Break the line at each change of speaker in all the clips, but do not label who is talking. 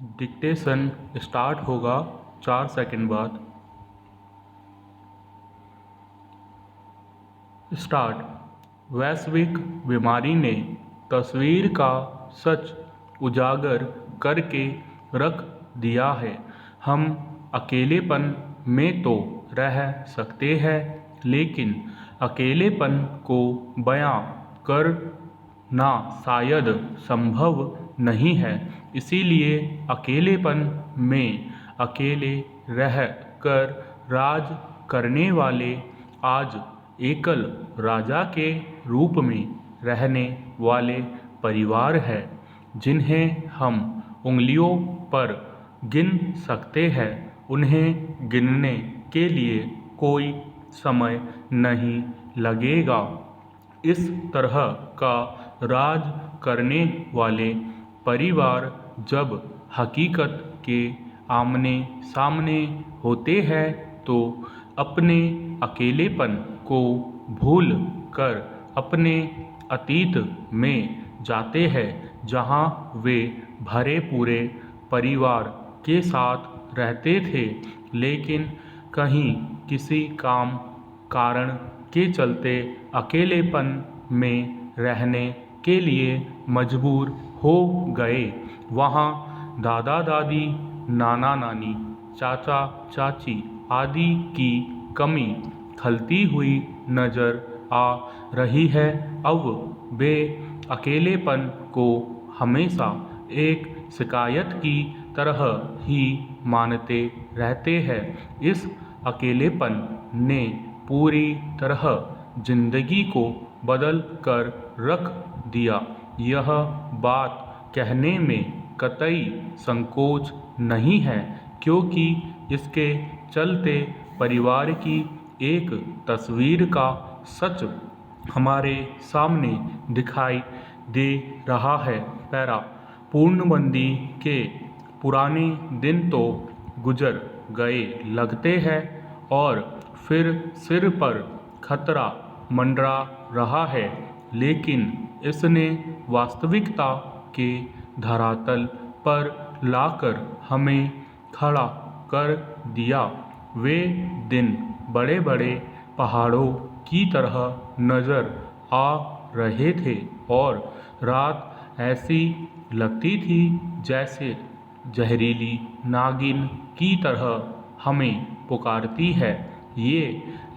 Dictation start होगा 4 second बाद। Start. वैश्विक बीमारी ने तस्वीर का सच उजागर करके रख दिया है। हम अकेलेपन में तो रह सकते हैं, लेकिन अकेलेपन को बयां करना शायद संभव नहीं है। इसीलिए अकेलेपन में अकेले रह कर राज करने वाले आज एकल राजा के रूप में रहने वाले परिवार हैं, जिन्हें हम उंगलियों पर गिन सकते हैं। उन्हें गिनने के लिए कोई समय नहीं लगेगा। इस तरह का राज करने वाले परिवार जब हकीकत के आमने सामने होते हैं तो अपने अकेलेपन को भूल कर अपने अतीत में जाते हैं, जहां वे भरे पूरे परिवार के साथ रहते थे, लेकिन कहीं किसी कारण के चलते अकेलेपन में रहने के लिए मजबूर हो गए। वहाँ दादा दादी, नाना नानी, चाचा चाची आदि की कमी खलती हुई नजर आ रही है। अब वे अकेलेपन को हमेशा एक शिकायत की तरह ही मानते रहते हैं। इस अकेलेपन ने पूरी तरह जिंदगी को बदल कर रख दिया। यह बात कहने में कतई संकोच नहीं है, क्योंकि इसके चलते परिवार की एक तस्वीर का सच हमारे सामने दिखाई दे रहा है। पैरा। पूर्णबंदी के पुराने दिन तो गुजर गए लगते हैं, और फिर सिर पर खतरा मंडरा रहा है, लेकिन इसने वास्तविकता के धरातल पर लाकर हमें खड़ा कर दिया। वे दिन बड़े बड़े पहाड़ों की तरह नजर आ रहे थे, और रात ऐसी लगती थी जैसे जहरीली नागिन की तरह हमें पुकारती है। ये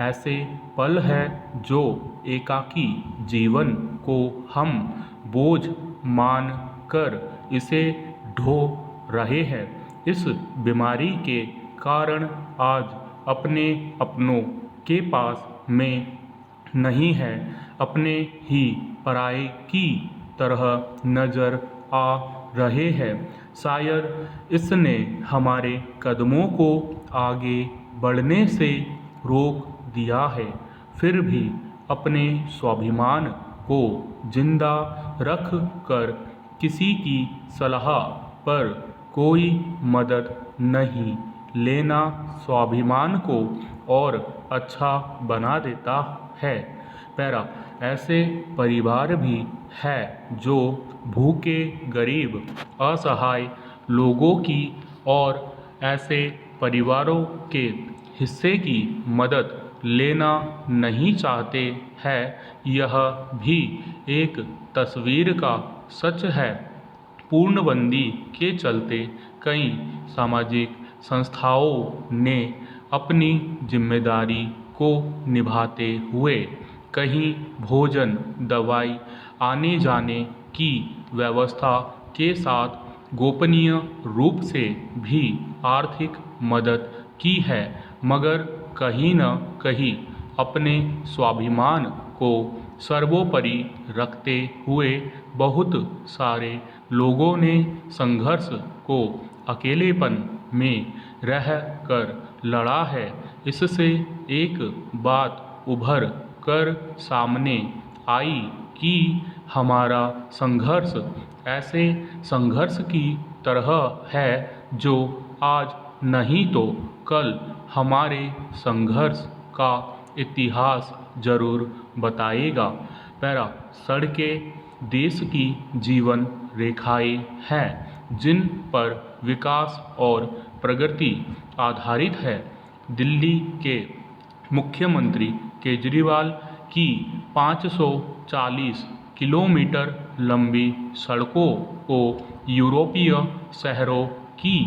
ऐसे पल हैं जो एकाकी जीवन को हम बोझ मान कर इसे ढो रहे हैं। इस बीमारी के कारण आज अपने अपनों के पास में नहीं है, अपने ही पराये की तरह नजर आ रहे हैं। शायद इसने हमारे कदमों को आगे बढ़ने से रोक दिया है, फिर भी अपने स्वाभिमान को जिंदा रख कर किसी की सलाह पर कोई मदद नहीं लेना स्वाभिमान को और अच्छा बना देता है। पैरा। ऐसे परिवार भी हैं जो भूखे, गरीब, असहाय लोगों की और ऐसे परिवारों के हिस्से की मदद लेना नहीं चाहते हैं। यह भी एक तस्वीर का सच है। पूर्णबंदी के चलते कई सामाजिक संस्थाओं ने अपनी जिम्मेदारी को निभाते हुए कहीं भोजन, दवाई, आने जाने की व्यवस्था के साथ गोपनीय रूप से भी आर्थिक मदद की है, मगर कहीं न कहीं अपने स्वाभिमान को सर्वोपरि रखते हुए बहुत सारे लोगों ने संघर्ष को अकेलेपन में रह कर लड़ा है। इससे एक बात उभर कर सामने आई कि हमारा संघर्ष ऐसे संघर्ष की तरह है जो आज नहीं तो कल हमारे संघर्ष का इतिहास जरूर बताएगा। पैरा। सड़कें देश की जीवन रेखाएं हैं। जिन पर विकास और प्रगति आधारित है। दिल्ली के मुख्यमंत्री केजरीवाल की 540 किलोमीटर लंबी सड़कों को यूरोपीय शहरों की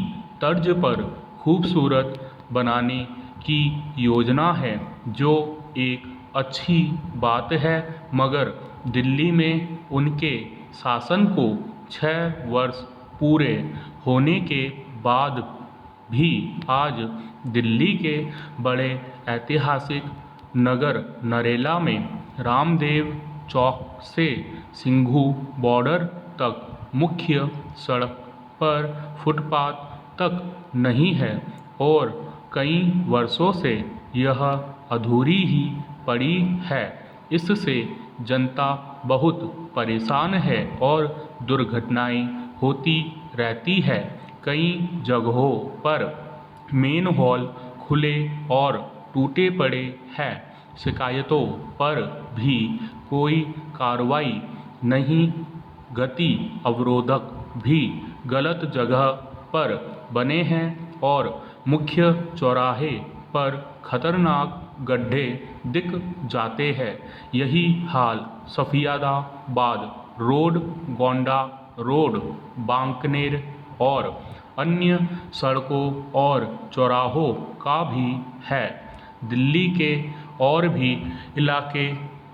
तर्ज पर खूबसूरत बनाने की योजना है, जो एक अच्छी बात है, मगर दिल्ली में उनके शासन को 6 वर्ष पूरे होने के बाद भी आज दिल्ली के बड़े ऐतिहासिक नगर नरेला में रामदेव चौक से सिंघू बॉर्डर तक मुख्य सड़क पर फुटपाथ तक नहीं है और कई वर्षों से यह अधूरी ही पड़ी है। इससे जनता बहुत परेशान है और दुर्घटनाएं होती रहती है। कई जगहों पर मेन हॉल खुले और टूटे पड़े हैं। शिकायतों पर भी कोई कार्रवाई नहीं। गति अवरोधक भी गलत जगह पर बने हैं और मुख्य चौराहे पर खतरनाक गड्ढे दिख जाते हैं। यही हाल सफियादाबाद रोड, गोंडा रोड, बांकनेर और अन्य सड़कों और चौराहों का भी है। दिल्ली के और भी इलाके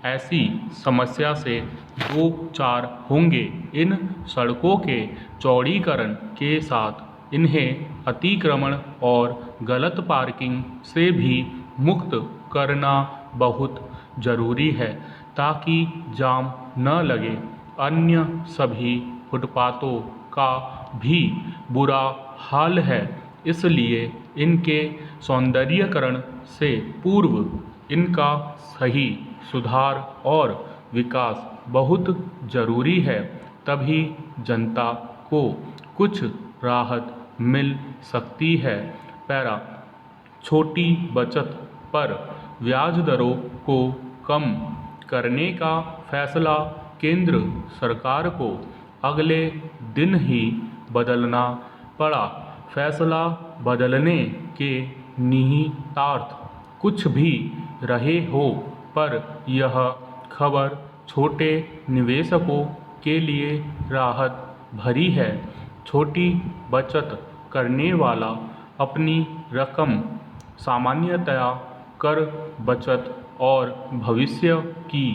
ऐसी समस्या से दो चार होंगे। इन सड़कों के चौड़ीकरण के साथ इन्हें अतिक्रमण और गलत पार्किंग से भी मुक्त करना बहुत ज़रूरी है, ताकि जाम न लगे। अन्य सभी फुटपाथों का भी बुरा हाल है, इसलिए इनके सौंदर्यीकरण से पूर्व इनका सही सुधार और विकास बहुत ज़रूरी है। तभी जनता को कुछ राहत मिल सकती है। पैरा छोटी बचत पर ब्याज दरों को कम करने का फैसला केंद्र सरकार को अगले दिन ही बदलना पड़ा। फैसला बदलने के निहितार्थ कुछ भी रहे हो, पर यह खबर छोटे निवेशकों के लिए राहत भरी है। छोटी बचत करने वाला अपनी रकम सामान्यतया कर बचत और भविष्य की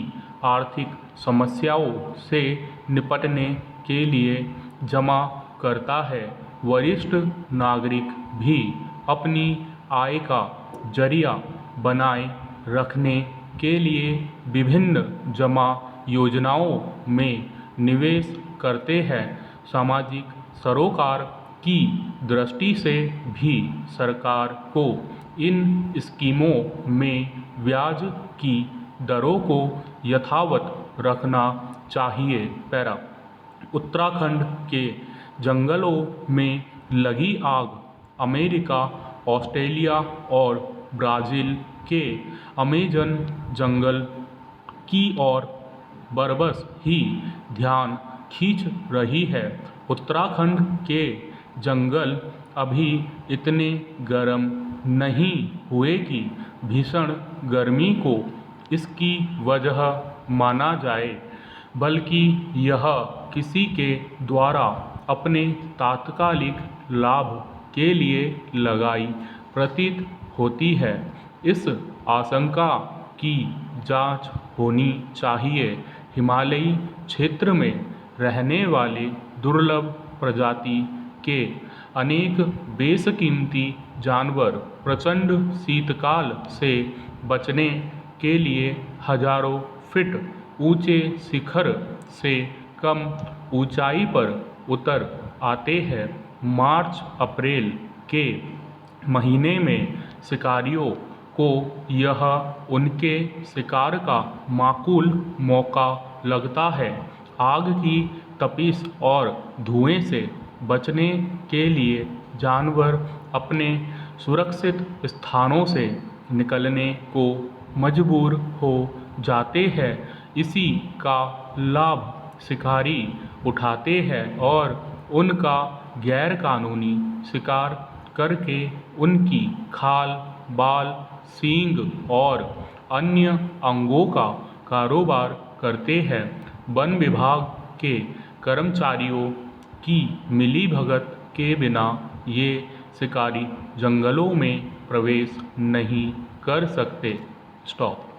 आर्थिक समस्याओं से निपटने के लिए जमा करता है। वरिष्ठ नागरिक भी अपनी आय का जरिया बनाए रखने के लिए विभिन्न जमा योजनाओं में निवेश करते हैं। सामाजिक सरोकार की दृष्टि से भी सरकार को इन स्कीमों में ब्याज की दरों को यथावत रखना चाहिए। पैरा उत्तराखंड के जंगलों में लगी आग अमेरिका, ऑस्ट्रेलिया और ब्राज़ील के अमेज़न जंगल की ओर बरबस ही ध्यान खींच रही है। उत्तराखंड के जंगल अभी इतने गर्म नहीं हुए कि भीषण गर्मी को इसकी वजह माना जाए, बल्कि यह किसी के द्वारा अपने तात्कालिक लाभ के लिए लगाई प्रतीत होती है। इस आशंका की जांच होनी चाहिए। हिमालयी क्षेत्र में रहने वाले दुर्लभ प्रजाति के अनेक बेशकीमती जानवर प्रचंड शीतकाल से बचने के लिए हजारों फीट ऊंचे शिखर से कम ऊंचाई पर उतर आते हैं। मार्च अप्रैल के महीने में शिकारियों को यह उनके शिकार का माकूल मौका लगता है। आग की तपिश और धुएं से बचने के लिए जानवर अपने सुरक्षित स्थानों से निकलने को मजबूर हो जाते हैं। इसी का लाभ शिकारी उठाते हैं और उनका गैर कानूनी शिकार करके उनकी खाल, बाल, सींग और अन्य अंगों का कारोबार करते हैं। वन विभाग के कर्मचारियों की मिलीभगत के बिना ये शिकारी जंगलों में प्रवेश नहीं कर सकते। स्टॉप।